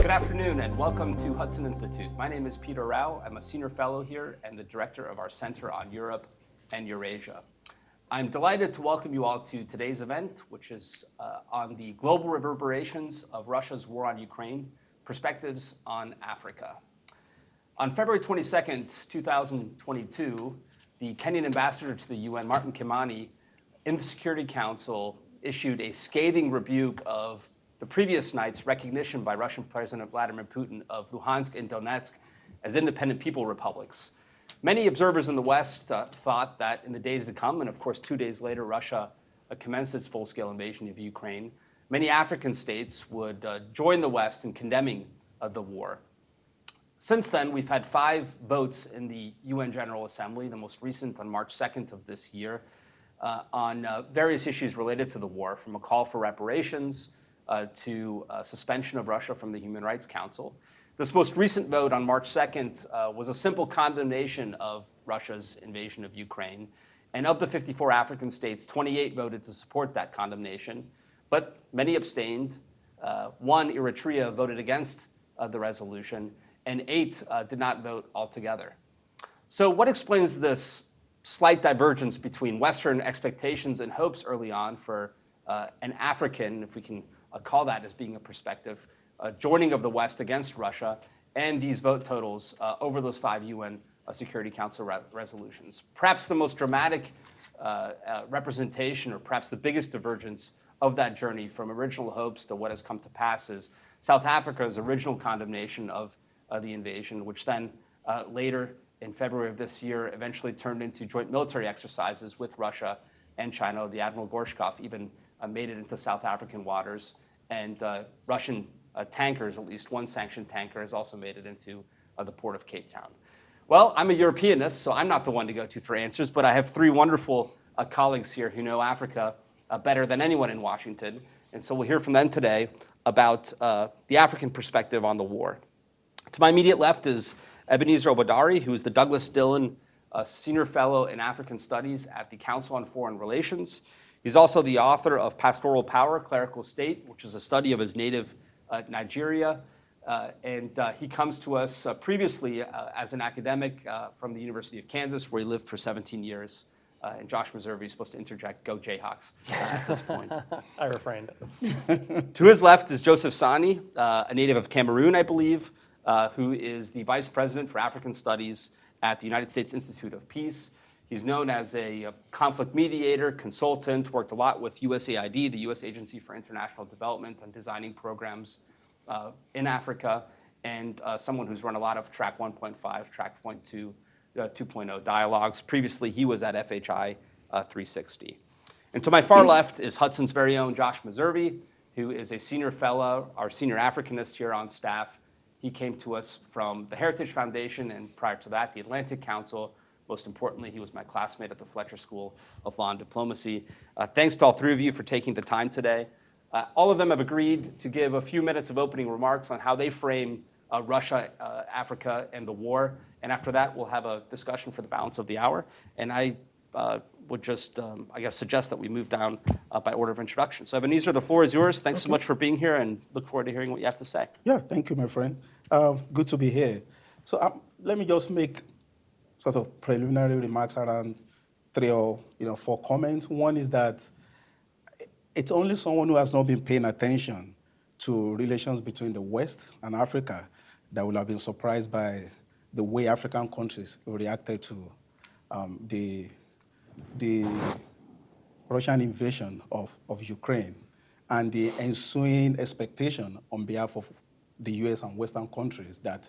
Good afternoon and welcome to Hudson Institute. My name is Peter Rao. I'm a senior fellow here and the director of our Center on Europe and Eurasia. I'm delighted to welcome you all to today's event, which is on the global reverberations of Russia's war on Ukraine, perspectives on Africa. On February 22nd, 2022, the Kenyan ambassador to the UN, Martin Kimani, in the Security Council issued a scathing rebuke of the previous night's recognition by Russian President Vladimir Putin of Luhansk and Donetsk as independent people republics. Many observers in the West thought that in the days to come, and of course 2 days later, Russia commenced its full-scale invasion of Ukraine, many African states would join the West in condemning the war. Since then, we've had 5 votes in the UN General Assembly, the most recent on March 2nd of this year, on various issues related to the war, from a call for reparations to suspension of Russia from the Human Rights Council. This most recent vote on March 2nd was a simple condemnation of Russia's invasion of Ukraine. And of the 54 African states, 28 voted to support that condemnation, but many abstained. 1, Eritrea, voted against the resolution, and 8 did not vote altogether. So what explains this slight divergence between Western expectations and hopes early on for an African, if we can call that as being a perspective, joining of the West against Russia, and these vote totals over those 5 UN Security Council resolutions? Perhaps the most dramatic representation, or perhaps the biggest divergence of that journey from original hopes to what has come to pass, is South Africa's original condemnation of the invasion, which then later in February of this year eventually turned into joint military exercises with Russia and China. The Admiral Gorshkov even made it into South African waters, and Russian tankers, at least one sanctioned tanker, has also made it into the port of Cape Town. Well, I'm a Europeanist, so I'm not the one to go to for answers, but I have 3 wonderful colleagues here who know Africa better than anyone in Washington, and so we'll hear from them today about the African perspective on the war. To my immediate left is Ebenezer Obadare, who is the Douglas Dillon Senior Fellow in African Studies at the Council on Foreign Relations. He's also the author of Pastoral Power, Clerical State, which is a study of his native Nigeria. And he comes to us previously as an academic from the University of Kansas, where he lived for 17 years. And Josh Meservey is supposed to interject, "Go Jayhawks," at this point. I refrained. To his left is Joseph Sany, a native of Cameroon, I believe, who is the Vice President for African Studies at the United States Institute of Peace. He's known as a conflict mediator, consultant, worked a lot with USAID, the U.S. Agency for International Development, on designing programs in Africa, and someone who's run a lot of Track 1.5, Track 2.0 dialogues. Previously, he was at FHI 360. And to my far left is Hudson's very own Josh Meservey, who is a senior fellow, our senior Africanist here on staff. He came to us from the Heritage Foundation, and prior to that, the Atlantic Council. Most importantly, he was my classmate at the Fletcher School of Law and Diplomacy. Thanks to all 3 of you for taking the time today. All of them have agreed to give a few minutes of opening remarks on how they frame Russia, Africa, and the war. And after that, we'll have a discussion for the balance of the hour. And I would just, suggest that we move down by order of introduction. So Ebenezer, the floor is yours. Thanks so much for being here, and look forward to hearing what you have to say. Yeah, thank you, my friend. Good to be here. So let me just make sort of preliminary remarks around 3 or 4 comments. One is that it's only someone who has not been paying attention to relations between the West and Africa that will have been surprised by the way African countries reacted to the Russian invasion of Ukraine and the ensuing expectation on behalf of the US and Western countries that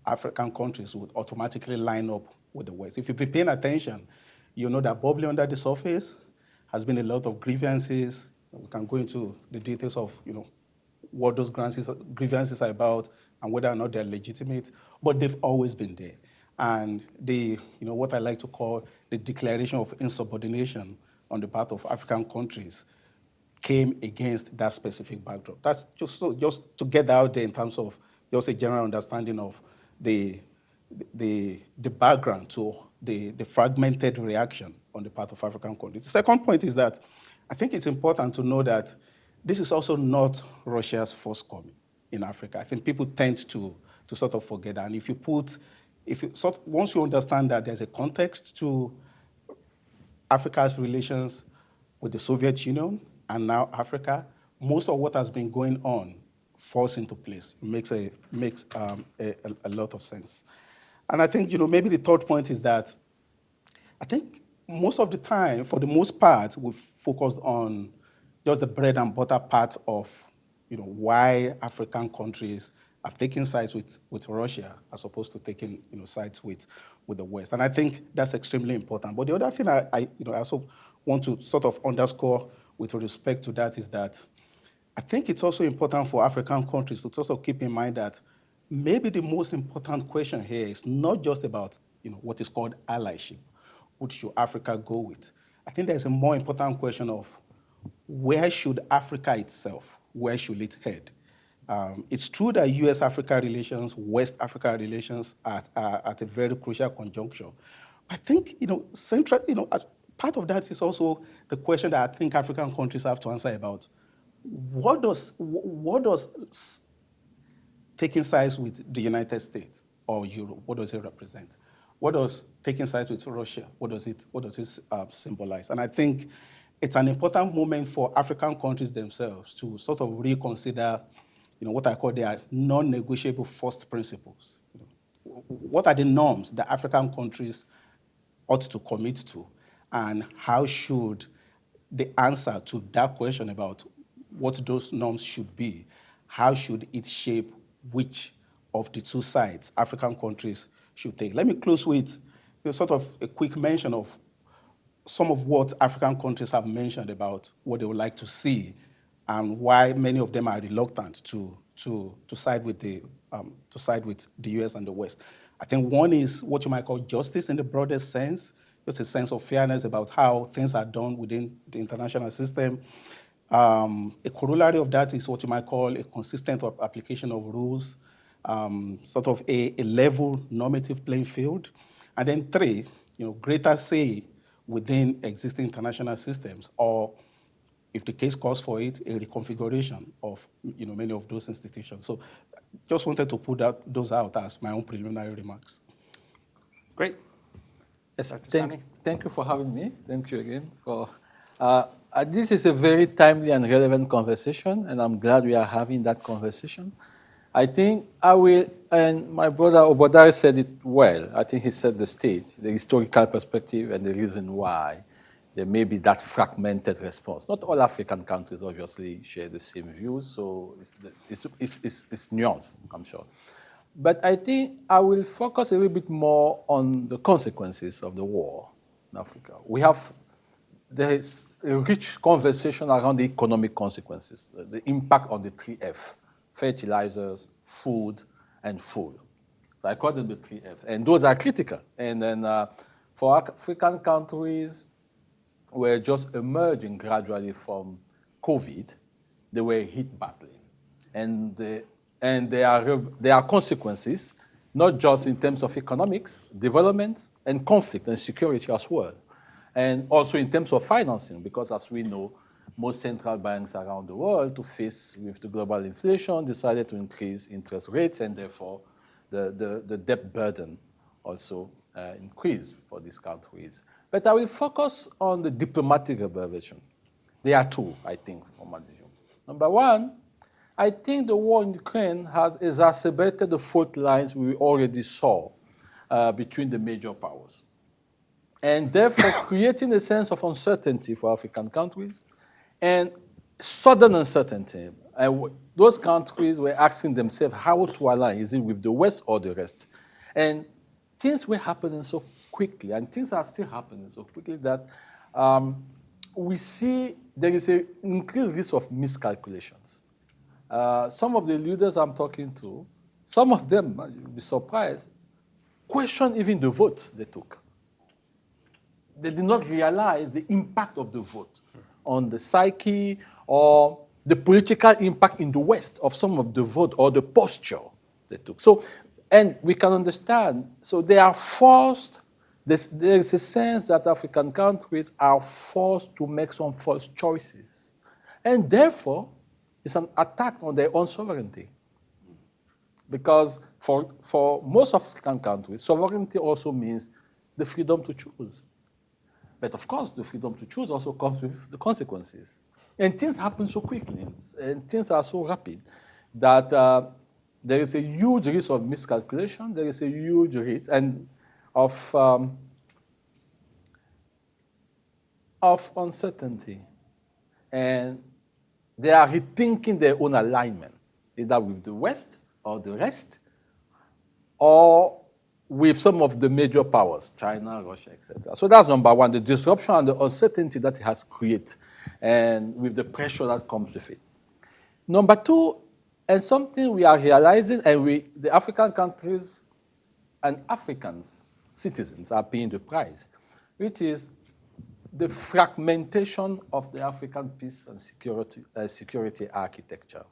African countries would automatically line up with the West. If you've been paying attention, you know that bubbling under the surface has been a lot of grievances. We can go into the details of what those grievances are about and whether or not they're legitimate, but they've always been there. And what I like to call the declaration of insubordination on the part of African countries came against that specific backdrop. That's just to get out there in terms of just a general understanding of the background to the fragmented reaction on the part of African countries. The second point is that I think it's important to know that this is also not Russia's first coming. in Africa. I think people tend to sort of forget that. And once you understand that there's a context to Africa's relations with the Soviet Union and now Africa, most of what has been going on falls into place. It makes a lot of sense. And I think, maybe the third point is that I think most of the time, for the most part, we've focused on just the bread and butter part of, why African countries have taken sides with Russia as opposed to taking, sides with the West. And I think that's extremely important. But the other thing I also want to sort of underscore with respect to that is that I think it's also important for African countries to also keep in mind that maybe the most important question here is not just about, what is called allyship. What should Africa go with? I think there's a more important question of where should Africa itself, where should it head? It's true that US-Africa relations, West-Africa relations are at a very crucial conjuncture. I think, as part of that is also the question that I think African countries have to answer about what does taking sides with the United States or Europe, what does it represent? What does taking sides with Russia, what does it symbolize? And I think it's an important moment for African countries themselves to sort of reconsider, what I call their non-negotiable first principles. What are the norms that African countries ought to commit to, and how should the answer to that question about what those norms should be, how should it shape which of the two sides African countries should take? Let me close with sort of a quick mention of some of what African countries have mentioned about what they would like to see and why many of them are reluctant to side with the US and the West. I think one is what you might call justice in the broadest sense, just a sense of fairness about how things are done within the international system. A corollary of that is what you might call a consistent application of rules, sort of a level normative playing field. And then three, greater say within existing international systems, or if the case calls for it, a reconfiguration of many of those institutions. So just wanted to put those out as my own preliminary remarks. Great. Yes, Dr. Sany? thank you for having me. Thank you again. This is a very timely and relevant conversation, and I'm glad we are having that conversation. I think I will, and my brother Obadare said it well. I think he set the stage, the historical perspective, and the reason why there may be that fragmented response. Not all African countries obviously share the same views, so it's nuanced, I'm sure. But I think I will focus a little bit more on the consequences of the war in Africa. There is a rich conversation around the economic consequences, the impact on the 3F, fertilizers, food, and food. So I call them the 3F, and those are critical. And then for African countries, were just emerging gradually from COVID, they were hit badly. And there are consequences, not just in terms of economics, development, and conflict and security as well. And also in terms of financing, because as we know, most central banks around the world, to face with the global inflation, decided to increase interest rates, and therefore the debt burden also increased for these countries. But I will focus on the diplomatic reverberations. There are two, I think, from my view. Number one, I think the war in Ukraine has exacerbated the fault lines we already saw between the major powers, and therefore creating a sense of uncertainty for African countries and sudden uncertainty. Those countries were asking themselves how to align, is it with the West or the rest? And things were happening so quickly, and things are still happening so quickly that we see there is an increased risk of miscalculations. Some of the leaders I'm talking to, some of them, you'll be surprised, question even the votes they took. They did not realize the impact of the vote on the psyche or the political impact in the West of some of the vote or the posture they took. So, and we can understand, so they are forced, there is a sense that African countries are forced to make some false choices. And therefore, it's an attack on their own sovereignty. Because for most African countries, sovereignty also means the freedom to choose. But of course, the freedom to choose also comes with the consequences. And things happen so quickly, and things are so rapid that there is a huge risk of miscalculation, there is a huge risk and of uncertainty. And they are rethinking their own alignment, either with the West or the rest, or with some of the major powers, China, Russia, etc. So that's number one, the disruption and the uncertainty that it has created, and with the pressure that comes with it. Number two, and something we are realizing, and the African countries and Africans, citizens, are paying the price, which is the fragmentation of the African peace and security architecture.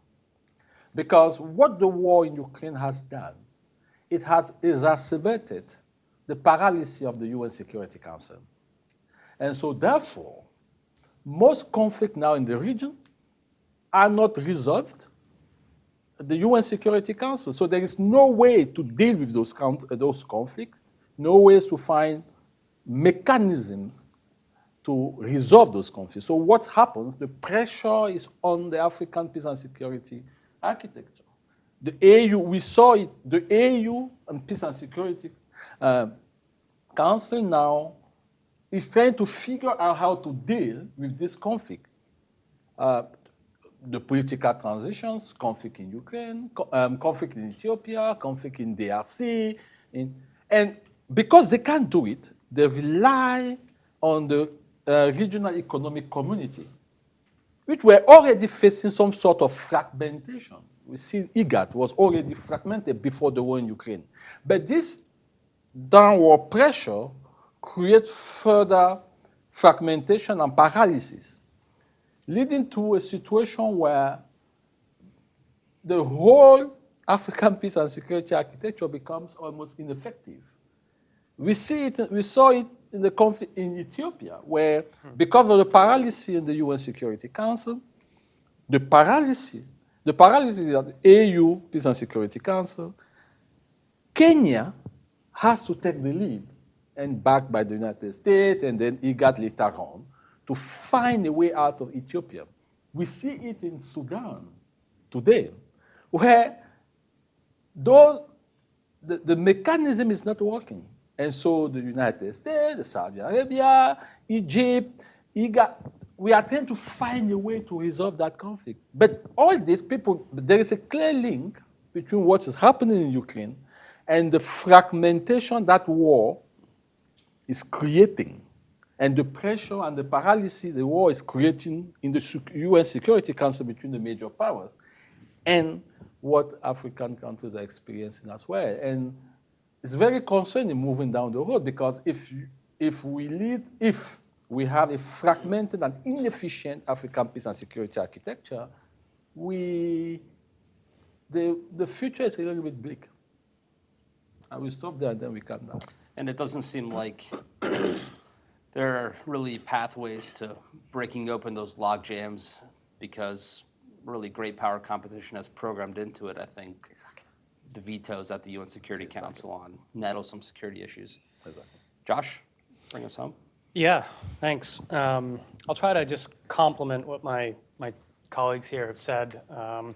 Because what the war in Ukraine has done, it has exacerbated the paralysis of the UN Security Council. And so therefore, most conflicts now in the region are not resolved at the UN Security Council. So there is no way to deal with those conflicts, no ways to find mechanisms to resolve those conflicts. So what happens, the pressure is on the African peace and security architecture. The AU, we saw it, the AU and Peace and Security Council now is trying to figure out how to deal with this conflict. The political transitions, conflict in Ukraine, conflict in Ethiopia, conflict in DRC. And because they can't do it, they rely on the regional economic community, which were already facing some sort of fragmentation. We see IGAD was already fragmented before the war in Ukraine. But this downward pressure creates further fragmentation and paralysis, leading to a situation where the whole African peace and security architecture becomes almost ineffective. We saw it in the conflict in Ethiopia, where because of the paralysis in the UN Security Council, the paralysis of the AU Peace and Security Council, Kenya has to take the lead, and backed by the United States, and then IGAD later on, to find a way out of Ethiopia. We see it in Sudan today, where the mechanism is not working. And so the United States, the Saudi Arabia, Egypt, IGAD, we are trying to find a way to resolve that conflict. But all these people, there is a clear link between what is happening in Ukraine and the fragmentation that war is creating, and the pressure and the paralysis the war is creating in the UN Security Council between the major powers, and what African countries are experiencing as well. And it's very concerning moving down the road, because if we have a fragmented and inefficient African peace and security architecture, the future is a little bit bleak. I will stop there and then we come down. And it doesn't seem like there are really pathways to breaking open those log jams, because really great power competition has programmed into it, I think. Exactly. The vetoes at the UN Security Council on nettlesome security issues. Exactly. Josh, bring us home. Yeah, thanks. I'll try to just complement what my colleagues here have said. And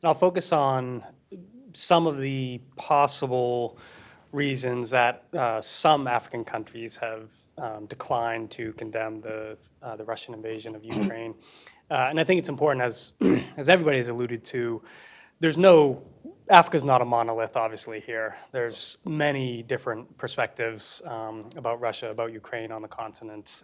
I'll focus on some of the possible reasons that some African countries have declined to condemn the Russian invasion of Ukraine. And I think it's important, as everybody has alluded to, Africa's not a monolith, obviously, here. There's many different perspectives about Russia, about Ukraine on the continent,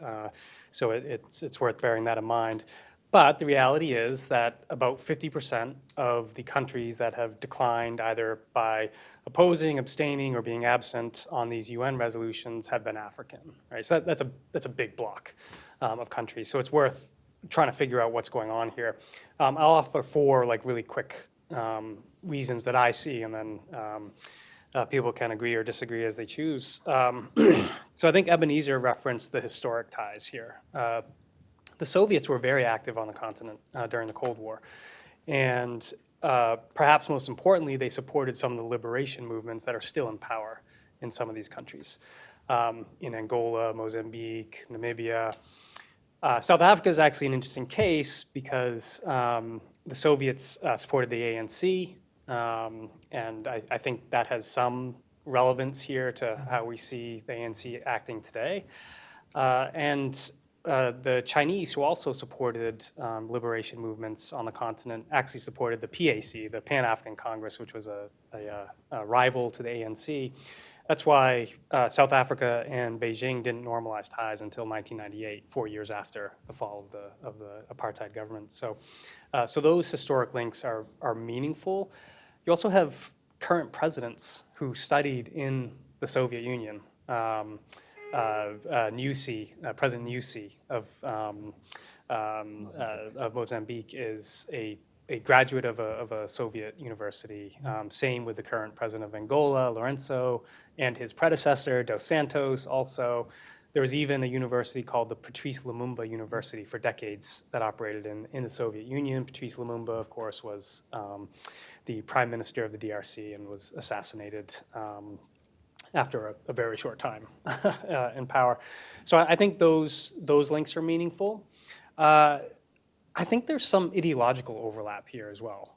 so it's worth bearing that in mind. But the reality is that about 50% of the countries that have declined, either by opposing, abstaining, or being absent on these UN resolutions, have been African, right? So that's a big block of countries. So it's worth trying to figure out what's going on here. I'll offer four really quick reasons that I see, and then people can agree or disagree as they choose. So I think Ebenezer referenced the historic ties here. The Soviets were very active on the continent during the Cold War, and perhaps most importantly, they supported some of the liberation movements that are still in power in some of these countries. In Angola, Mozambique, Namibia. South Africa is actually an interesting case because the Soviets supported the ANC, and I think that has some relevance here to how we see the ANC acting today. And the Chinese, who also supported liberation movements on the continent, actually supported the PAC, the Pan-African Congress, which was a rival to the ANC. That's why South Africa and Beijing didn't normalize ties until 1998, 4 years after the fall of the apartheid government. So those historic links are meaningful. You also have current presidents who studied in the Soviet Union. President Nyusi of Mozambique is a graduate of a Soviet university. Same with the current president of Angola, Lourenço, and his predecessor, Dos Santos, also. There was even a university called the Patrice Lumumba University for decades that operated in the Soviet Union. Patrice Lumumba, of course, was the prime minister of the DRC and was assassinated after a very short time in power. So I think those links are meaningful. I think there's some ideological overlap here as well.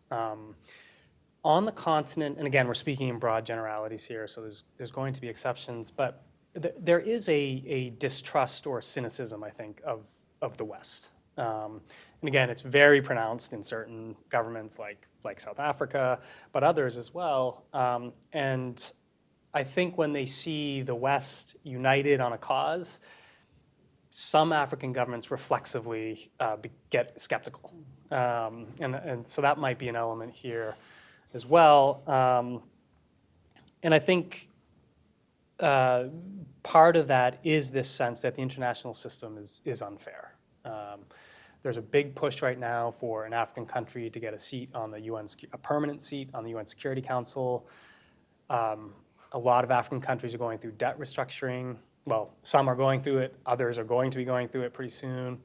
On the continent, and again, we're speaking in broad generalities here, so there's going to be exceptions, but there is a distrust or cynicism, I think, of the West. And again, it's very pronounced in certain governments like South Africa, but others as well. And I think when they see the West united on a cause, some African governments reflexively get skeptical. And so that might be an element here as well. And I think part of that is this sense that the international system is unfair. There's a big push right now for an African country to get a seat on the a permanent seat on the UN Security Council. A lot of African countries are going through debt restructuring. Well, some are going through it, others are going to be going through it pretty soon.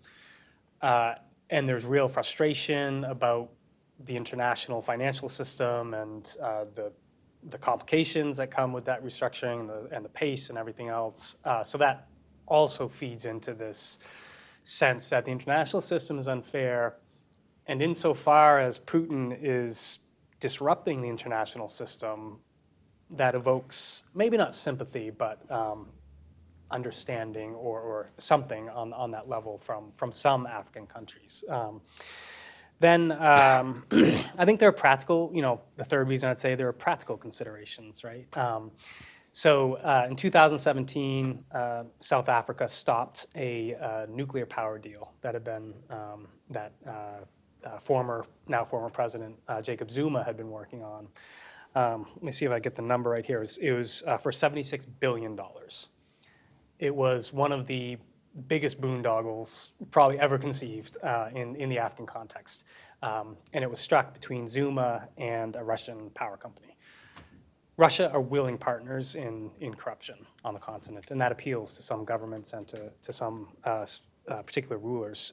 And there's real frustration about the international financial system and the complications that come with that restructuring and the pace and everything else. So that also feeds into this sense that the international system is unfair. And insofar as Putin is disrupting the international system, that evokes maybe not sympathy, but understanding or something on that level from some African countries. Then I think there are practical, the third reason I'd say there are practical considerations, right? So in 2017, South Africa stopped a nuclear power deal that had been, now former President Jacob Zuma had been working on. Let me see if I get the number right here. It was for $76 billion. It was one of the biggest boondoggles probably ever conceived in the African context. And it was struck between Zuma and a Russian power company. Russia are willing partners in corruption on the continent, and that appeals to some governments and to some particular rulers.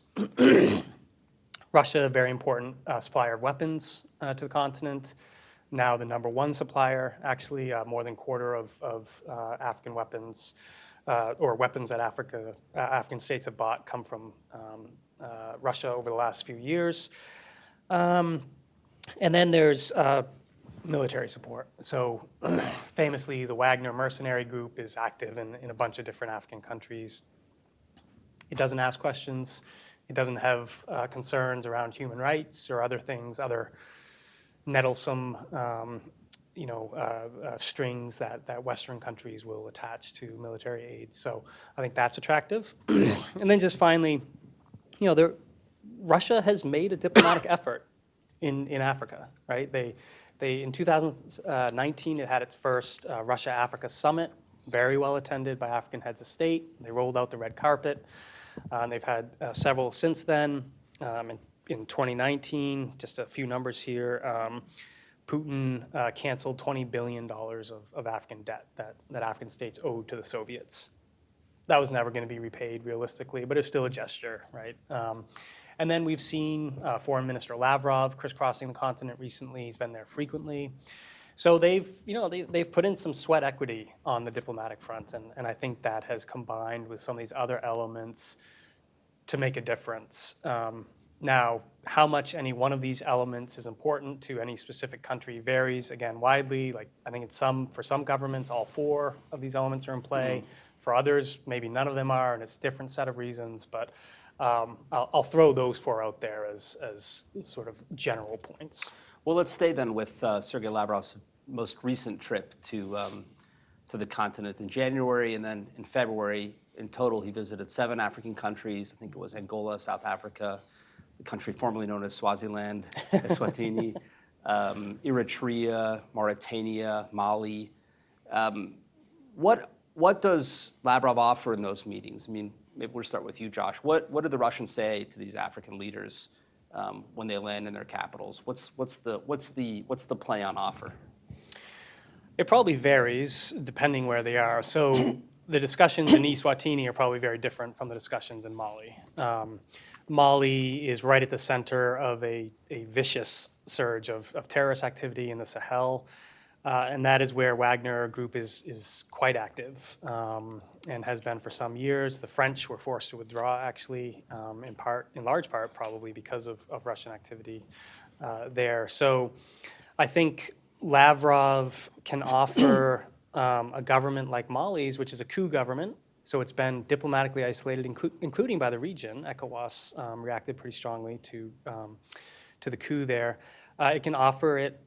Russia, a very important supplier of weapons to the continent, now the #1 supplier, actually more than a quarter of African weapons or weapons that African states have bought come from Russia over the last few years. And then there's military support. So famously, the Wagner mercenary group is active in a bunch of different African countries. It doesn't ask questions. It doesn't have concerns around human rights or other things, other nettlesome strings that Western countries will attach to military aid. So I think that's attractive. And then just finally, Russia has made a diplomatic effort in Africa, right? They in 2019, it had its first Russia-Africa summit, very well attended by African heads of state. They rolled out the red carpet. And they've had several since then. In 2019, just a few numbers here, Putin canceled $20 billion of African debt that African states owed to the Soviets. That was never going to be repaid realistically, but it's still a gesture, right? And then we've seen Foreign Minister Lavrov crisscrossing the continent recently. He's been there frequently. So they've put in some sweat equity on the diplomatic front, and I think that has combined with some of these other elements to make a difference. Now, how much any one of these elements is important to any specific country varies, again, widely. Like, I think for some governments, all four of these elements are in play. For others, maybe none of them are, and it's a different set of reasons. But I'll throw those four out there as sort of general points. Well, let's stay then with Sergey Lavrov's most recent trip to the continent in January, and then in February. In total, he visited 7 African countries. I think it was Angola, South Africa, the country formerly known as Swaziland, Eswatini, Eritrea, Mauritania, Mali. What does Lavrov offer in those meetings? I mean, maybe we'll start with you, Josh. What do the Russians say to these African leaders when they land in their capitals? What's the play on offer? It probably varies depending where they are. So the discussions in Eswatini are probably very different from the discussions in Mali. Mali is right at the center of a vicious surge of terrorist activity in the Sahel, and that is where Wagner Group is quite active and has been for some years. The French were forced to withdraw, actually, in large part, probably because of Russian activity there. So I think Lavrov can offer a government like Mali's, which is a coup government. So it's been diplomatically isolated, including by the region. ECOWAS reacted pretty strongly to the coup there. It can offer it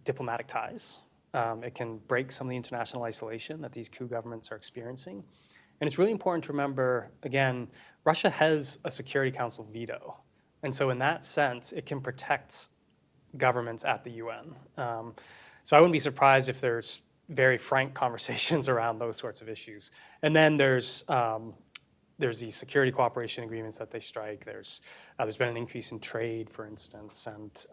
diplomatic ties. It can break some of the international isolation that these coup governments are experiencing. And it's really important to remember, again, Russia has a Security Council veto. And so in that sense, it can protect governments at the UN. So I wouldn't be surprised if there's very frank conversations around those sorts of issues. And then there's these security cooperation agreements that they strike. There's been an increase in trade, for instance, and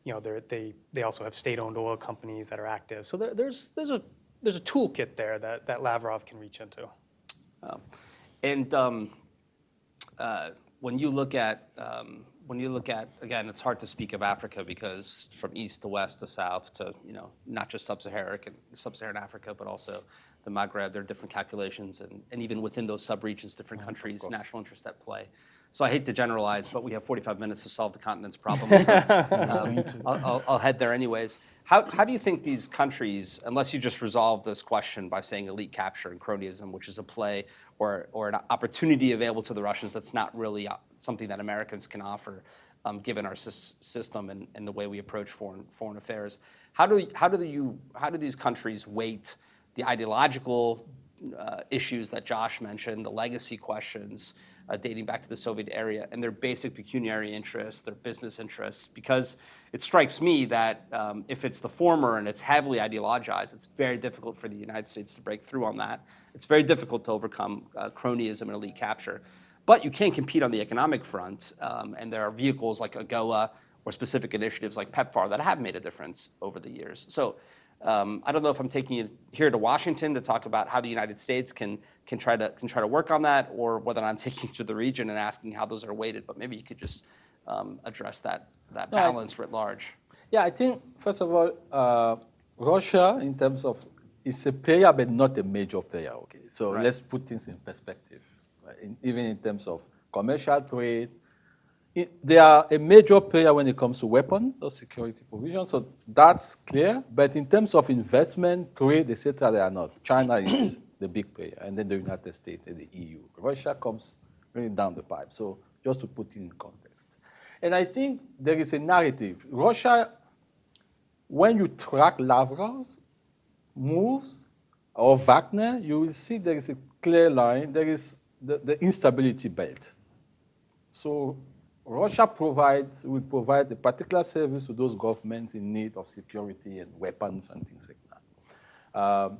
they also have state-owned oil companies that are active. So there's a toolkit there that Lavrov can reach into. When you look at again, it's hard to speak of Africa because from east to west to south to not just sub-Saharan Africa, but also the Maghreb, there are different calculations, and even within those sub-regions, different countries, national interests at play. So I hate to generalize, but we have 45 minutes to solve the continent's problems. So, I'll head there anyways. How do you think these countries, unless you just resolve this question by saying elite capture and cronyism, which is a play or an opportunity available to the Russians that's not really something that Americans can offer, given our system and the way we approach foreign affairs, how do these countries weight the ideological issues that Josh mentioned, the legacy questions dating back to the Soviet era, and their basic pecuniary interests, their business interests? Because it strikes me that if it's the former and it's heavily ideologized, it's very difficult for the United States to break through on that. It's very difficult to overcome cronyism and elite capture. But you can compete on the economic front, and there are vehicles like AGOA or specific initiatives like PEPFAR that have made a difference over the years. So I don't know if I'm taking you here to Washington to talk about how the United States can try to work on that, or whether I'm taking you to the region and asking how those are weighted. But maybe you could just address that balance writ large. Yeah, I think first of all, Russia, in terms of, is a player but not a major player. Okay, so let's put things in perspective. Right? Even in terms of commercial trade, they are a major player when it comes to weapons or security provision, so that's clear. But in terms of investment, trade, etc., they are not. China is the big player, and then the United States and the EU. Russia comes really down the pipe, so just to put it in context. And I think there is a narrative. Russia, when you track Lavrov's moves or Wagner, you will see there is a clear line. There is the instability belt. So Russia will provide a particular service to those governments in need of security and weapons and things like that.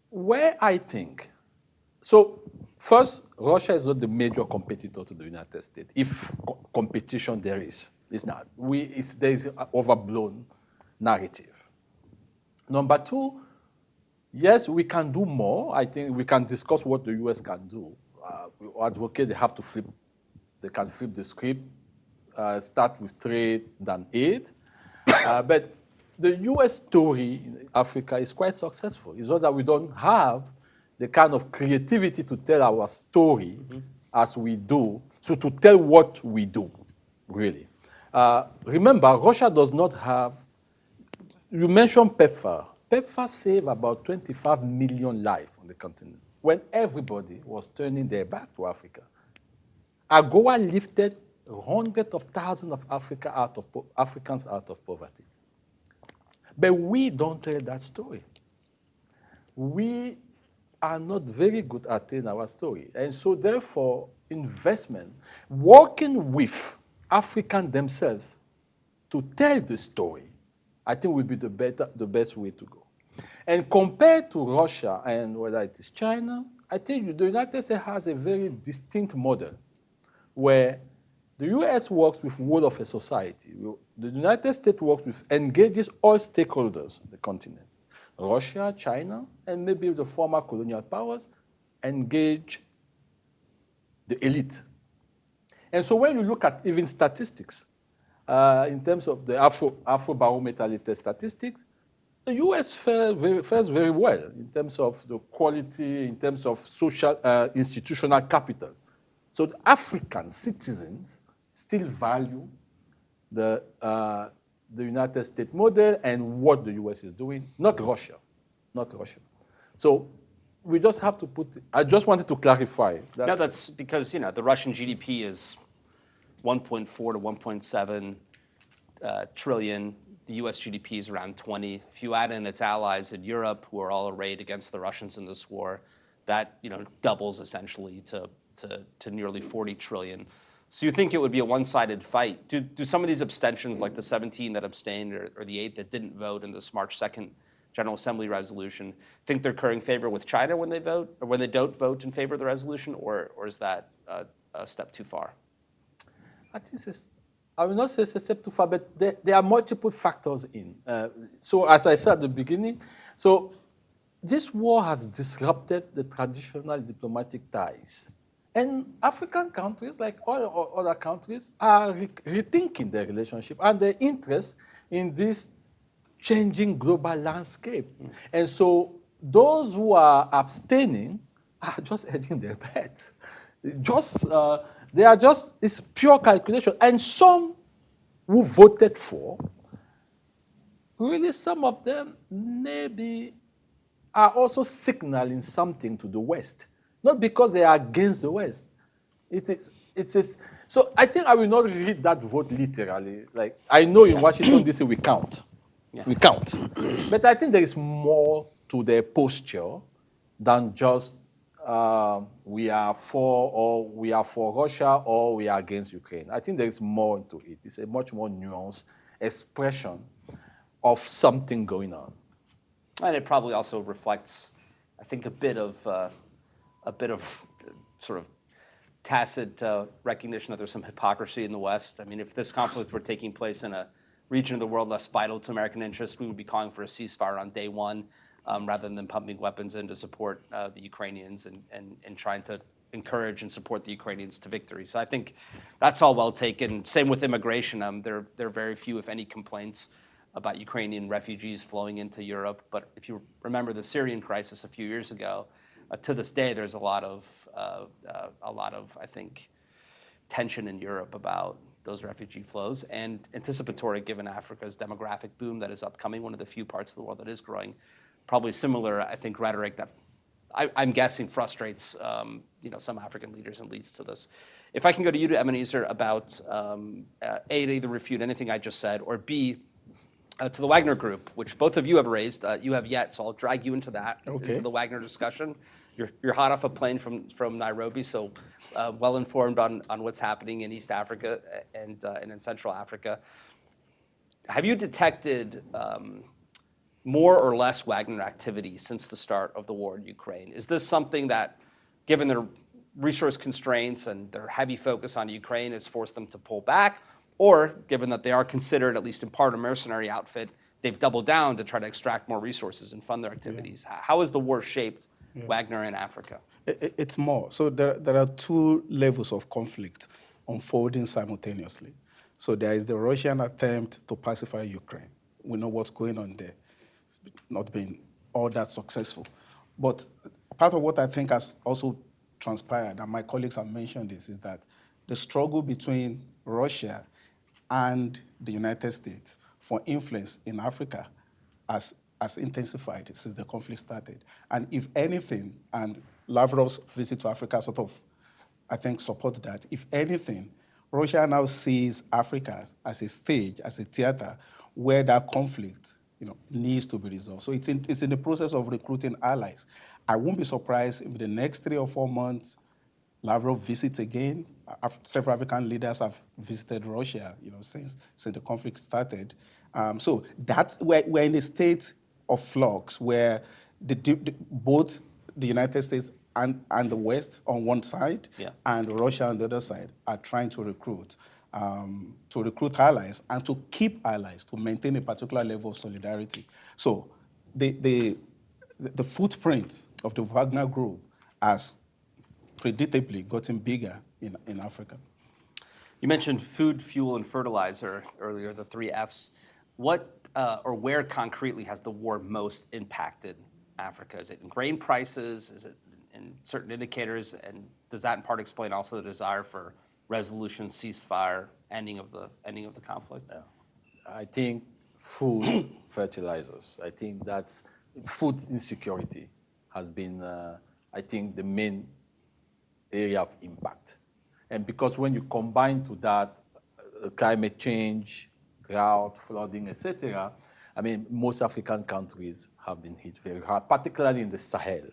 Where I think, so first, Russia is not the major competitor to the United States. If competition there is, it's not. There is an overblown narrative. Number two, yes, we can do more. I think we can discuss what the US can do. we advocate they can flip the script, start with trade, then aid. But the U.S. story in Africa is quite successful. It's not that we don't have the kind of creativity to tell our story as we do, so to tell what we do, really. Remember, Russia does not have, you mentioned PEPFAR. PEPFAR saved about 25 million lives on the continent when everybody was turning their back to Africa. AGOA lifted hundreds of thousands of Africans out of poverty. But we don't tell that story. We are not very good at telling our story. And so therefore, investment, working with Africans themselves to tell the story, I think will be the best way to go. And compared to Russia and whether it is China, I think the United States has a very distinct model where the US works with whole of a society. The United States engages all stakeholders on the continent. Russia, China, and maybe the former colonial powers engage the elite. And so when you look at even statistics, in terms of the Afrobarometer latest statistics, the US fares very well in terms of the quality, in terms of social, institutional capital. So the African citizens still value the United States model and what the US is doing, not Russia. So we just have to I just wanted to clarify that. No, that's because, the Russian GDP is 1.4 to 1.7 trillion. The US GDP is around 20. If you add in its allies in Europe, who are all arrayed against the Russians in this war, that doubles essentially to nearly 40 trillion. So you think it would be a one-sided fight? Do some of these abstentions, like the 17 that abstained or the 8 that didn't vote in this March 2nd General Assembly resolution, think they're currying favor with China when they vote, or when they don't vote in favor of the resolution, or is that a step too far? I will not say it's a step too far, but there are multiple factors in. So as I said at the beginning, so this war has disrupted the traditional diplomatic ties. And African countries, like all other countries, are rethinking their relationship and their interest in this changing global landscape. And so those who are abstaining are just hedging their bets. It's pure calculation. And some who voted for, really some of them maybe are also signaling something to the West. Not because they are against the West. It is. So I think I will not read that vote literally. Like, I know in Washington, D.C. we count. Yeah. We count. But I think there is more to their posture than just we are for Russia or we are against Ukraine. I think there is more to it. It's a much more nuanced expression of something going on. And it probably also reflects, I think, a bit of sort of tacit recognition that there's some hypocrisy in the West. I mean, if this conflict were taking place in a region of the world less vital to American interests, we would be calling for a ceasefire on day one, rather than pumping weapons in to support the Ukrainians and trying to encourage and support the Ukrainians to victory. So I think that's all well taken. Same with immigration. There are very few, if any, complaints about Ukrainian refugees flowing into Europe. But if you remember the Syrian crisis a few years ago, to this day, there's a lot of, I think, tension in Europe about those refugee flows, and anticipatory given Africa's demographic boom that is upcoming, one of the few parts of the world that is growing. Probably similar, I think, rhetoric that I'm guessing frustrates some African leaders and leads to this. If I can go to you, to Ebenezer, about A, to either refute anything I just said, or B, to the Wagner Group, which both of you have raised. You have yet, so I'll drag you into that, into the Wagner discussion. You're hot off a plane from Nairobi, so well informed on what's happening in East Africa and in Central Africa. Have you detected more or less Wagner activity since the start of the war in Ukraine? Is this something that, given their resource constraints and their heavy focus on Ukraine, has forced them to pull back? Or, given that they are considered, at least in part, a mercenary outfit, they've doubled down to try to extract more resources and fund their activities? Yeah. How has the war shaped Wagner in Africa? It's more. So there are two levels of conflict unfolding simultaneously. So there is the Russian attempt to pacify Ukraine. We know what's going on there. It's not been all that successful. But part of what I think has also transpired, and my colleagues have mentioned this, is that the struggle between Russia and the United States for influence in Africa has intensified since the conflict started. And if anything, and Lavrov's visit to Africa sort of, I think, supports that. If anything, Russia now sees Africa as a stage, as a theater, where that conflict, needs to be resolved. So it's in the process of recruiting allies. I won't be surprised if in the next 3 or 4 months, Lavrov visits again. Several African leaders have visited Russia, since the conflict started. So that's we're in a state of flux where both the United States and the West on one side, and Russia on the other side are trying to recruit allies and to keep allies, to maintain a particular level of solidarity. So the footprint of the Wagner Group has predictably gotten bigger in Africa. You mentioned food, fuel, and fertilizer earlier, the 3 Fs. What or where concretely has the war most impacted Africa? Is it in grain prices? Is it in certain indicators? And does that in part explain also the desire for resolution, ceasefire, ending of the conflict? I think food, fertilizers. I think that's food insecurity has been, I think, the main area of impact. And because when you combine to that climate change, drought, flooding, etc., I mean, most African countries have been hit very hard, particularly in the Sahel.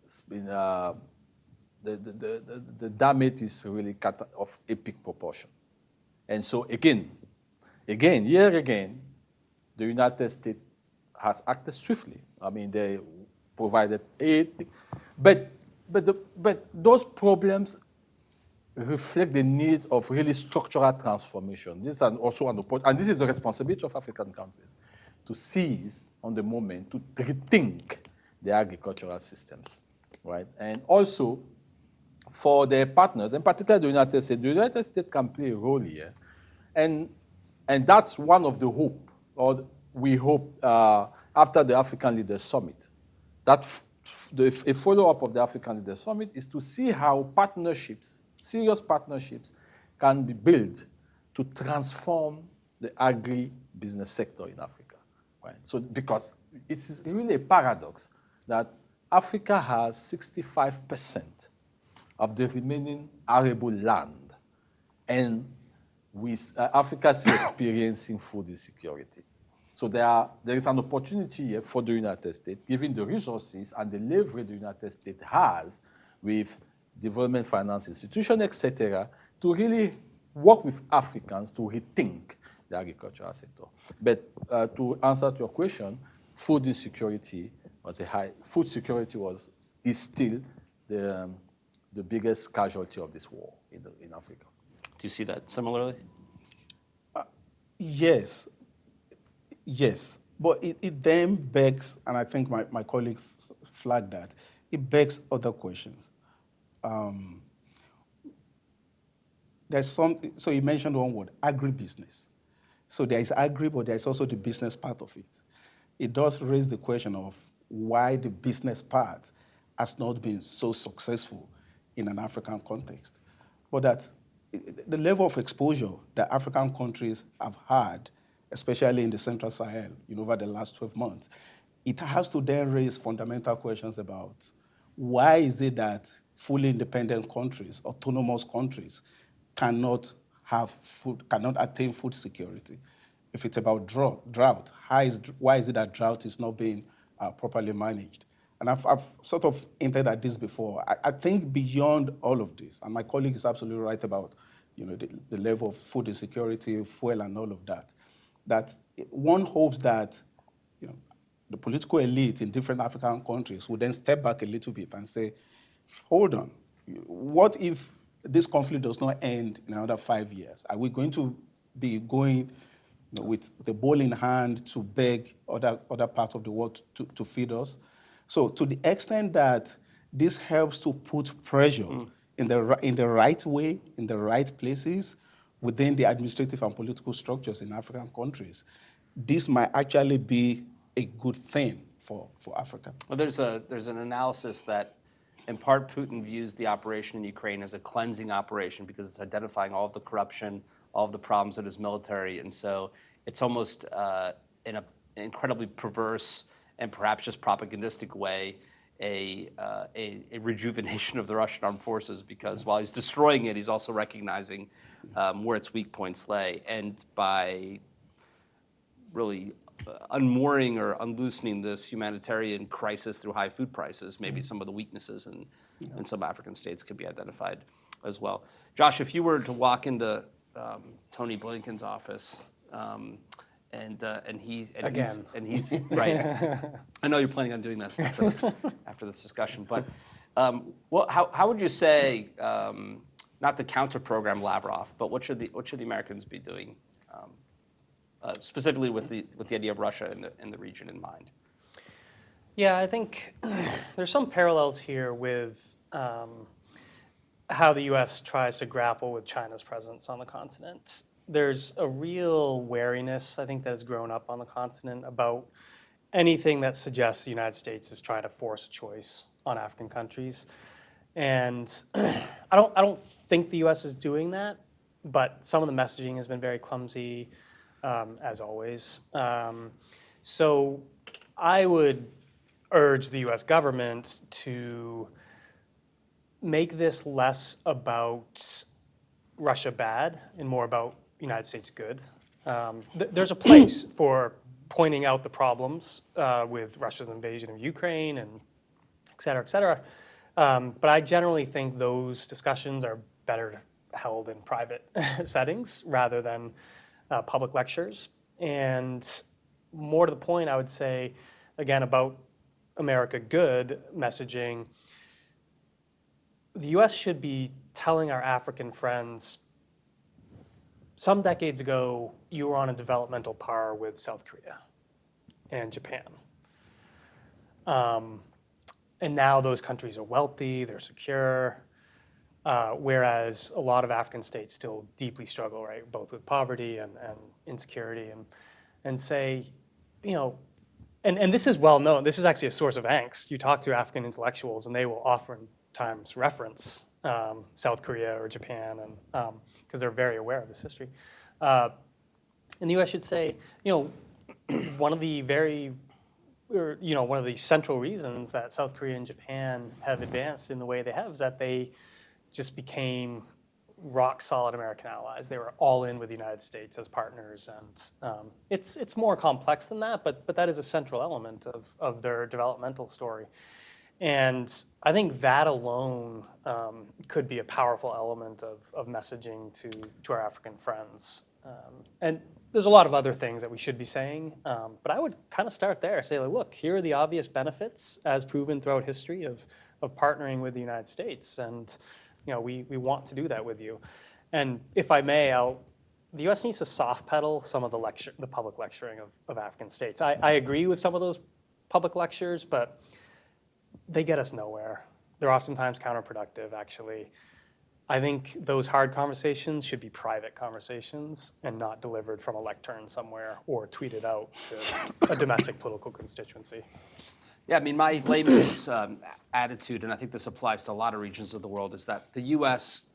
It's been, the damage is really of epic proportion. And so again, the United States has acted swiftly. I mean, they provided aid, but those problems reflect the need of really structural transformation. This is also an opportunity, and this is the responsibility of African countries, to seize on the moment, to rethink their agricultural systems, right? And also, for their partners, and particularly the United States can play a role here. And that's one of the hope, or we hope after the African Leaders Summit, that a follow-up of the African Leaders Summit is to see how partnerships, serious partnerships, can be built to transform the agri-business sector in Africa, right? So because it's really a paradox that Africa has 65% of the remaining arable land, and with Africa is experiencing food insecurity. So there is an opportunity here for the United States, given the resources and the leverage the United States has with development finance institutions, etc., to really work with Africans to rethink the agricultural sector. But to answer to your question, food insecurity was food security is still the biggest casualty of this war in Africa. Do you see that similarly? Yes, but it then begs, and I think my colleague flagged that, it begs other questions. So you mentioned one word, agribusiness. So there is agri, but there is also the business part of it. It does raise the question of why the business part has not been so successful in an African context. But that the level of exposure that African countries have had, especially in the Central Sahel, over the last 12 months, it has to then raise fundamental questions about why is it that fully independent countries, autonomous countries, cannot attain food security? If it's about drought, why is it that drought is not being properly managed? And I've sort of hinted at this before. I think beyond all of this, and my colleague is absolutely right about the level of food insecurity, fuel, and all of that, that one hopes that the political elite in different African countries would then step back a little bit and say, hold on, what if this conflict does not end in another 5 years? Are we going to be going with the bowl in hand to beg other parts of the world to feed us? So to the extent that this helps to put pressure in the right way, in the right places, within the administrative and political structures in African countries, this might actually be a good thing for Africa. Well, there's an analysis that, in part, Putin views the operation in Ukraine as a cleansing operation because it's identifying all of the corruption, all of the problems in his military, and so it's almost in an incredibly perverse and perhaps just propagandistic way a rejuvenation of the Russian armed forces, because while he's destroying it, he's also recognizing where its weak points lay, and by really unmooring or unloosening this humanitarian crisis through high food prices, maybe some of the weaknesses in some African states could be identified as well. Josh, if you were to walk into Tony Blinken's office, and he's right. I know you're planning on doing that after this discussion, but how would you say, not to counter program Lavrov, but what should the Americans be doing? Specifically with the idea of Russia in the region in mind. Yeah, I think there's some parallels here with how the U.S. tries to grapple with China's presence on the continent. There's a real wariness, I think, that has grown up on the continent about anything that suggests the United States is trying to force a choice on African countries. And I don't think the U.S. is doing that, but some of the messaging has been very clumsy, as always. So I would urge the U.S. government to make this less about Russia bad and more about United States good. There's a place for pointing out the problems with Russia's invasion of Ukraine and et cetera, but I generally think those discussions are better held in private settings rather than public lectures. And more to the point, I would say, again, about America good messaging, the U.S. should be telling our African friends, some decades ago, you were on a developmental par with South Korea and Japan. And now those countries are wealthy, they're secure, whereas a lot of African states still deeply struggle, right, both with poverty and insecurity, and say, you know, and this is well known, this is actually a source of angst. You talk to African intellectuals and they will oftentimes reference South Korea or Japan, and because they're very aware of this history. And the U.S. should say, you know, one of the central reasons that South Korea and Japan have advanced in the way they have is that they just became rock solid American allies. They were all in with the United States as partners, and it's more complex than that, but that is a central element of their developmental story. And I think that alone could be a powerful element of messaging to our African friends. And there's a lot of other things that we should be saying, but I would kind of start there. Say, like, look, here are the obvious benefits, as proven throughout history, of partnering with the United States, and you know we want to do that with you. And if I may, the U.S. needs to soft pedal some of the public lecturing of African states. I agree with some of those public lectures, but they get us nowhere. They're oftentimes counterproductive, actually. I think those hard conversations should be private conversations and not delivered from a lectern somewhere or tweeted out to a domestic political constituency. Yeah, I mean, my layman's attitude, and I think this applies to a lot of regions of the world, is that the U.S.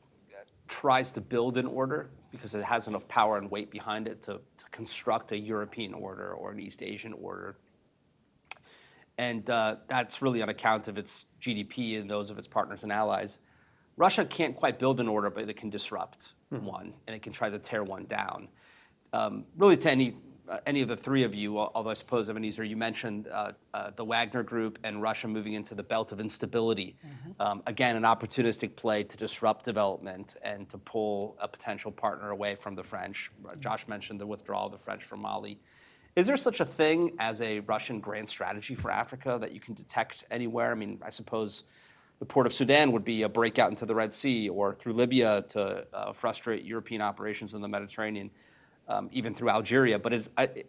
tries to build an order because it has enough power and weight behind it to construct a European order or an East Asian order. And that's really on account of its GDP and those of its partners and allies. Russia can't quite build an order, but it can disrupt one, and it can try to tear one down. Really, to any of the three of you, although I suppose, Ebenezer, you mentioned the Wagner Group and Russia moving into the belt of instability. Again, an opportunistic play to disrupt development and to pull a potential partner away from the French. Josh mentioned the withdrawal of the French from Mali. Is there such a thing as a Russian grand strategy for Africa that you can detect anywhere? I mean, I suppose the port of Sudan would be a breakout into the Red Sea, or through Libya to frustrate European operations in the Mediterranean. even through Algeria. But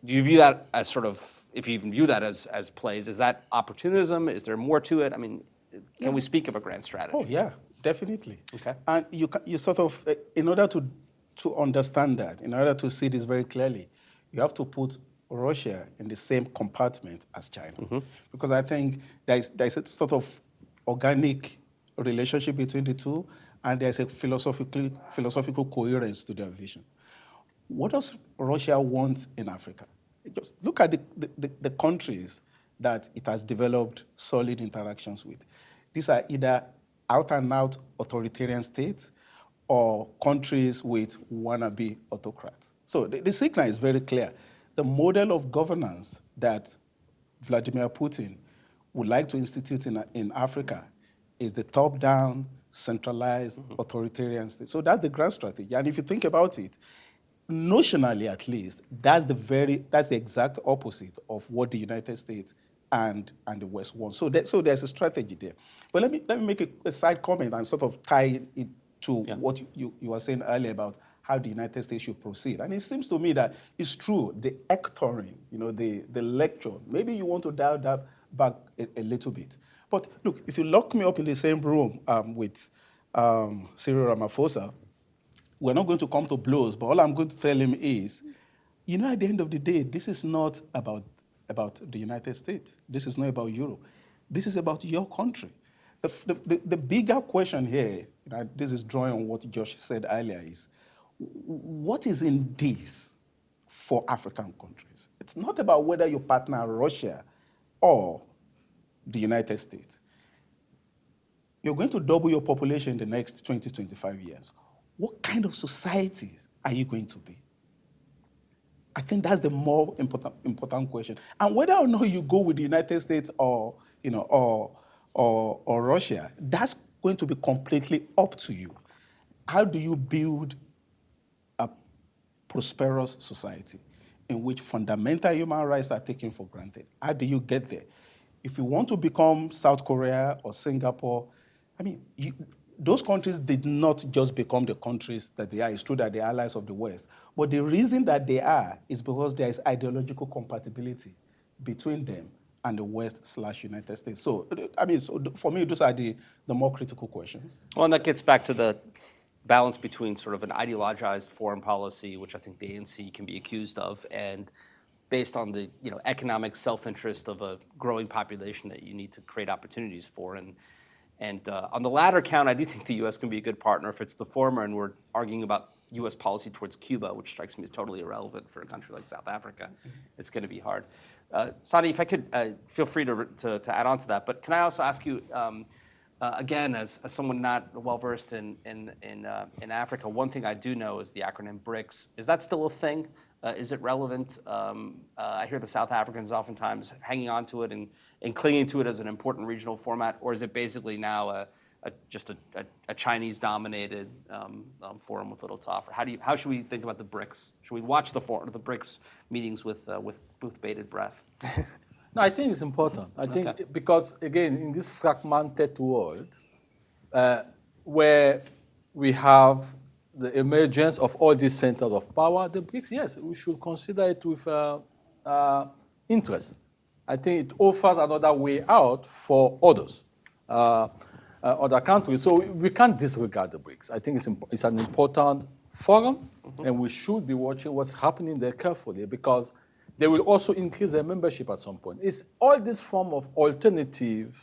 do you view that as sort of, if you even view that as plays, is that opportunism? Is there more to it? I mean, can we speak of a grand strategy? Oh, yeah, definitely. Okay. And you sort of, in order to understand that, in order to see this very clearly, you have to put Russia in the same compartment as China. Because I think there's a sort of organic relationship between the two, and there's a philosophical coherence to their vision. What does Russia want in Africa? Just look at the countries that it has developed solid interactions with. These are either out-and-out authoritarian states or countries with wannabe autocrats. So the signal is very clear. The model of governance that Vladimir Putin would like to institute in Africa is the top-down, centralized, authoritarian state. So that's the grand strategy. And if you think about it, notionally at least, that's the exact opposite of what the United States and the West want. So there's a strategy there. But let me make a side comment and sort of tie it to what you were saying earlier about how the United States should proceed. And it seems to me that it's true, the lecturing, the lecture, maybe you want to dial that back a little bit. But look, if you lock me up in the same room with Cyril Ramaphosa, we're not going to come to blows, but all I'm going to tell him is, at the end of the day, this is not about the United States. This is not about Europe. This is about your country. The bigger question here, this is drawing on what Josh said earlier, is what is in this for African countries? It's not about whether you partner Russia or the United States. You're going to double your population in the next 20, 25 years. What kind of society are you going to be? I think that's the more important question. And whether or not you go with the United States or Russia, that's going to be completely up to you. How do you build a prosperous society in which fundamental human rights are taken for granted? How do you get there? If you want to become South Korea or Singapore, those countries did not just become the countries that they are. It's true that they're allies of the West. But the reason that they are is because there is ideological compatibility between them and the West/United States. So, for me, those are the more critical questions. Well, and that gets back to the balance between sort of an ideologized foreign policy, which I think the ANC can be accused of, and based on the economic self-interest of a growing population that you need to create opportunities for. And on the latter count, I do think the U.S. can be a good partner. If it's the former and we're arguing about U.S. policy towards Cuba, which strikes me as totally irrelevant for a country like South Africa, it's going to be hard. Sany, if I could, feel free to add on to that. But can I also ask you, again, as someone not well-versed in Africa, one thing I do know is the acronym BRICS. Is that still a thing? Is it relevant? I hear the South Africans oftentimes hanging on to it and clinging to it as an important regional format, or is it basically now just a Chinese-dominated forum with little to offer? How should we think about the BRICS? Should we watch the BRICS meetings with bated breath? No, I think it's important. I think because, again, in this fragmented world, where we have the emergence of all these centers of power, the BRICS, yes, we should consider it with interest. I think it offers another way out for others, other countries. So we can't disregard the BRICS. I think it's an important forum, and we should be watching what's happening there carefully, because they will also increase their membership at some point. It's all this form of alternative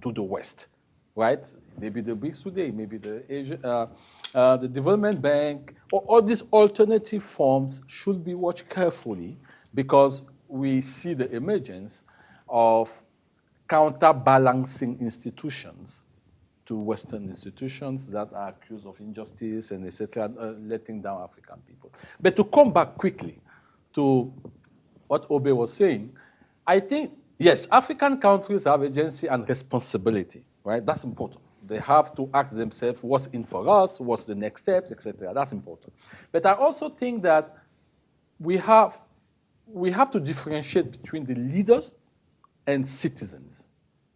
to the West, right? Maybe the BRICS today, maybe the Development Bank, all these alternative forms should be watched carefully, because we see the emergence of counterbalancing institutions to Western institutions that are accused of injustice and etc., letting down African people. But to come back quickly to what Obe was saying, I think, yes, African countries have agency and responsibility, right? That's important. They have to ask themselves, what's in for us, what's the next steps, etc. That's important. But I also think that we have to differentiate between the leaders and citizens.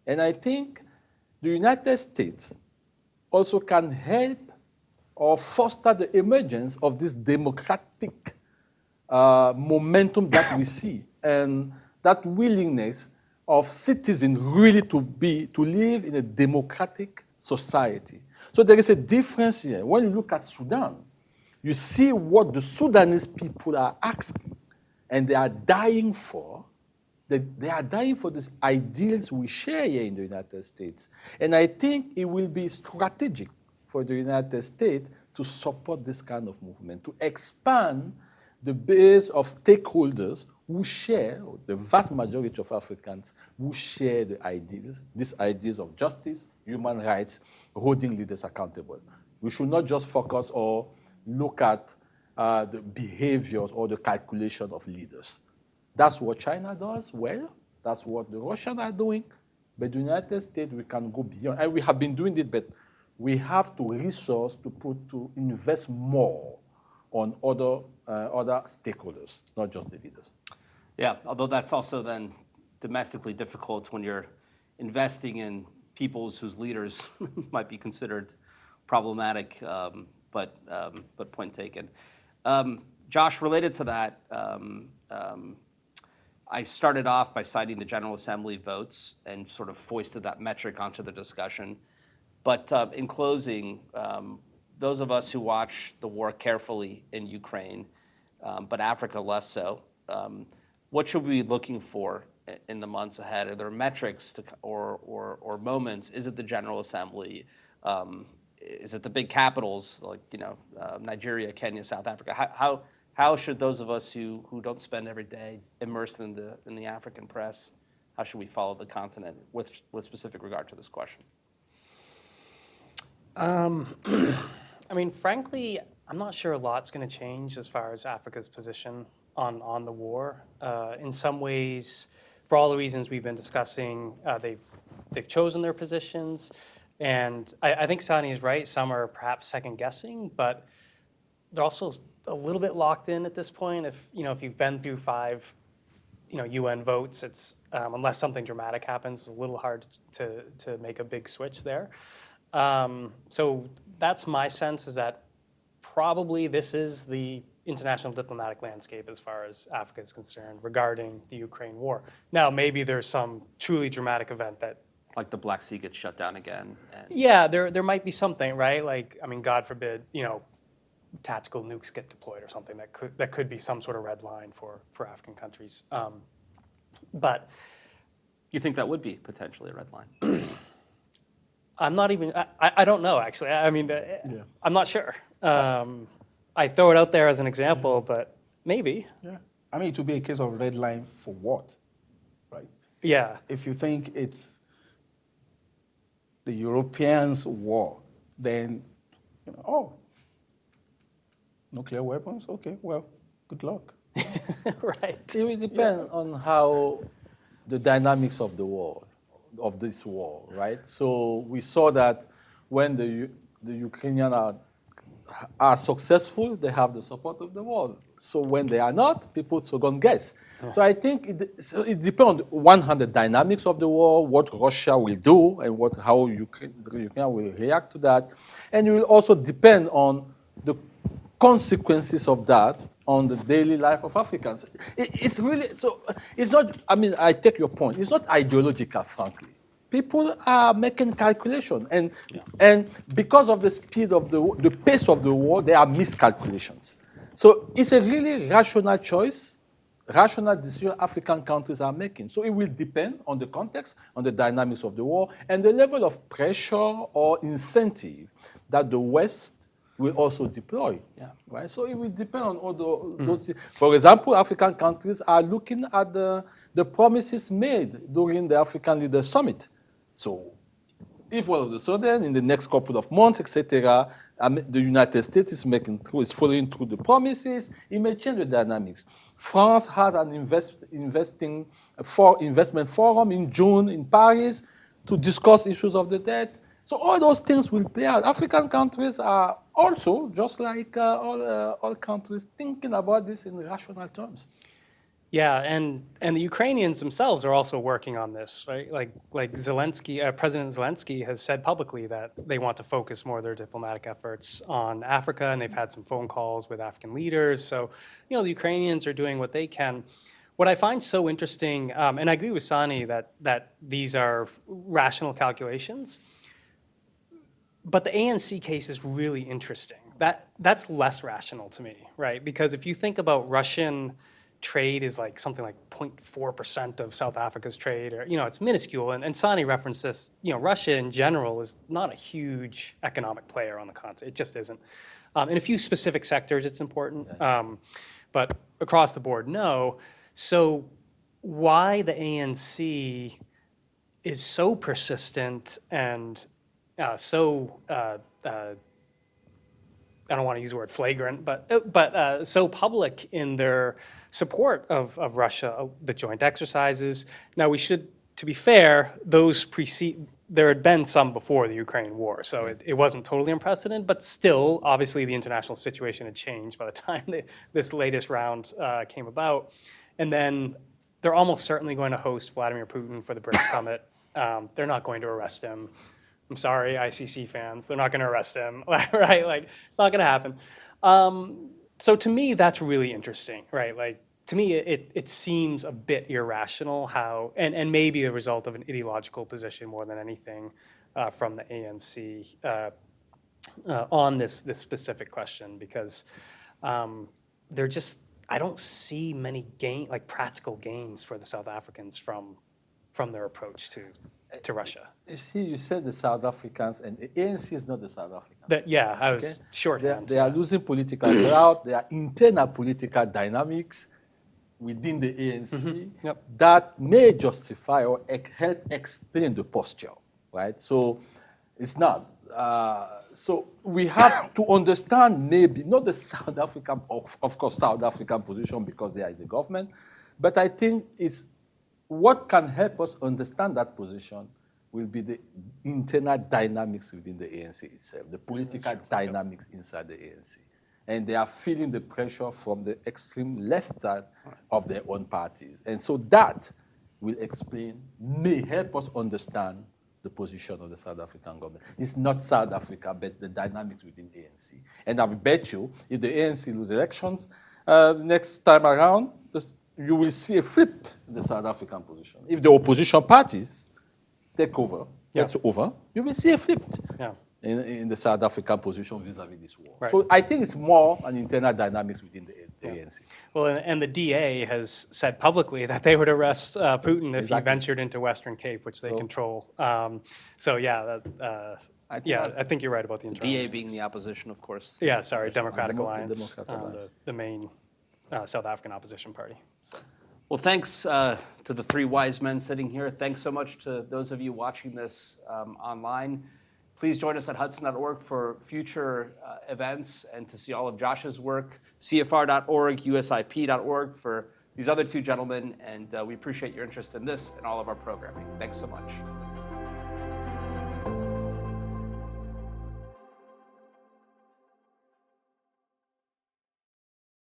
And I think the United States also can help or foster the emergence of this democratic momentum that we see and that willingness of citizens really to live in a democratic society. So there is a difference here. When you look at Sudan, you see what the Sudanese people are asking, and they are dying for. They are dying for these ideals we share here in the United States. And I think it will be strategic for the United States to support this kind of movement, to expand the base of stakeholders who share, the vast majority of Africans, who share these ideas of justice, human rights, holding leaders accountable. We should not just focus or look at the behaviors or the calculation of leaders. That's what China does well. That's what the Russians are doing. But the United States, we can go beyond. And we have been doing it, but we have to to invest more on other stakeholders, not just the leaders. Yeah, although that's also then domestically difficult when you're investing in peoples whose leaders might be considered problematic, but point taken. Josh, related to that, I started off by citing the General Assembly votes and sort of foisted that metric onto the discussion. But in closing, those of us who watch the war carefully in Ukraine, but Africa less so, what should we be looking for in the months ahead? Are there metrics or moments? Is it the General Assembly? Is it the big capitals like Nigeria, Kenya, South Africa? How should those of us who don't spend every day immersed in the African press, how should we follow the continent with specific regard to this question? I mean, frankly, I'm not sure a lot's going to change as far as Africa's position on the war. In some ways, for all the reasons we've been discussing, they've chosen their positions, and I think Sany is right. Some are perhaps second guessing, but they're also a little bit locked in at this point. If you've been through 5 UN votes, it's unless something dramatic happens, it's a little hard to make a big switch there. So that's my sense, is that probably this is the international diplomatic landscape as far as Africa is concerned regarding the Ukraine war. Now, maybe there's some truly dramatic event that, like the Black Sea gets shut down again. Yeah, there might be something, right? Like, I mean, God forbid, tactical nukes get deployed or something that could be some sort of red line for African countries. But you think that would be potentially a red line? I'm not even. I don't know, actually. I mean, I'm not sure. I throw it out there as an example, but maybe. Yeah. I mean, it would be a case of red line for what, right? Yeah. If you think it's the Europeans' war, then, nuclear weapons? Okay, well, good luck. Right. It will depend on how the dynamics of the war, of this war, right? So we saw that when the Ukrainians are successful, they have the support of the world. So when they are not, people second guess. So I think it depends on one hand the dynamics of the war, what Russia will do, and how Ukraine will react to that, and it will also depend on the consequences of that on the daily life of Africans. It's really so. It's not. I mean, I take your point. It's not ideological, frankly. People are making calculations, and because of the speed of the pace of the war, there are miscalculations. So it's a really rational choice, rational decision African countries are making. So it will depend on the context, on the dynamics of the war, and the level of pressure or incentive that the West will also deploy. Yeah. Right? So it will depend on all those things. For example, African countries are looking at the promises made during the African Leaders Summit. So if all of a sudden, in the next couple of months, etc., the United States is following through the promises, it may change the dynamics. France has an investment forum in June in Paris to discuss issues of the debt. So all those things will play out. African countries are also, just like all countries, thinking about this in rational terms. Yeah, and the Ukrainians themselves are also working on this, right? Like Zelensky, President Zelensky has said publicly that they want to focus more of their diplomatic efforts on Africa, and they've had some phone calls with African leaders. So, the Ukrainians are doing what they can. What I find so interesting, and I agree with Sany that these are rational calculations, but the ANC case is really interesting. That's less rational to me, right? Because if you think about Russian trade is like something like 0.4% of South Africa's trade, or it's minuscule. And Sany referenced this. Russia in general is not a huge economic player on the continent. It just isn't. In a few specific sectors, it's important, but across the board, no. So why the ANC is so persistent and so I don't want to use the word flagrant, but so public in their support of Russia, the joint exercises. Now, to be fair, there had been some before the Ukraine war, so it wasn't totally unprecedented, but still, obviously, the international situation had changed by the time this latest round came about. And then they're almost certainly going to host Vladimir Putin for the BRICS summit. They're not going to arrest him. I'm sorry, ICC fans, they're not going to arrest him, right? Like, it's not going to happen. So to me, that's really interesting, right? Like, to me, it seems a bit irrational how, and maybe a result of an ideological position more than anything from the ANC on this specific question, because they're just, I don't see many practical gains for the South Africans from their approach to Russia. You see, you said the South Africans, and the ANC is not the South Africans. I was shorthand. They are losing political clout. There are internal political dynamics within the ANC that may justify or help explain the posture, right? So it's not. So we have to understand maybe not the South African, of course, South African position because they are in the government, but I think it's what can help us understand that position will be the internal dynamics within the ANC itself, the political dynamics inside the ANC. And they are feeling the pressure from the extreme left side of their own parties. And so that will may help us understand the position of the South African government. It's not South Africa, but the dynamics within ANC. And I bet you, if the ANC lose elections next time around, you will see a flip in the South African position. If the opposition parties take over, you will see a flip in the South African position vis-à-vis this war. Right. So I think it's more an internal dynamics within the ANC. Well, and the DA has said publicly that they would arrest Putin if he ventured into Western Cape, which they control. I think you're right about the internal. DA being the opposition, of course. Yeah, sorry, Democratic Alliance, Alliance. the main South African opposition party. So. Well, thanks to the three wise men sitting here. Thanks so much to those of you watching this online. Please join us at hudson.org for future events and to see all of Josh's work, CFR.org, USIP.org for these other two gentlemen. And we appreciate your interest in this and all of our programming. Thanks so much.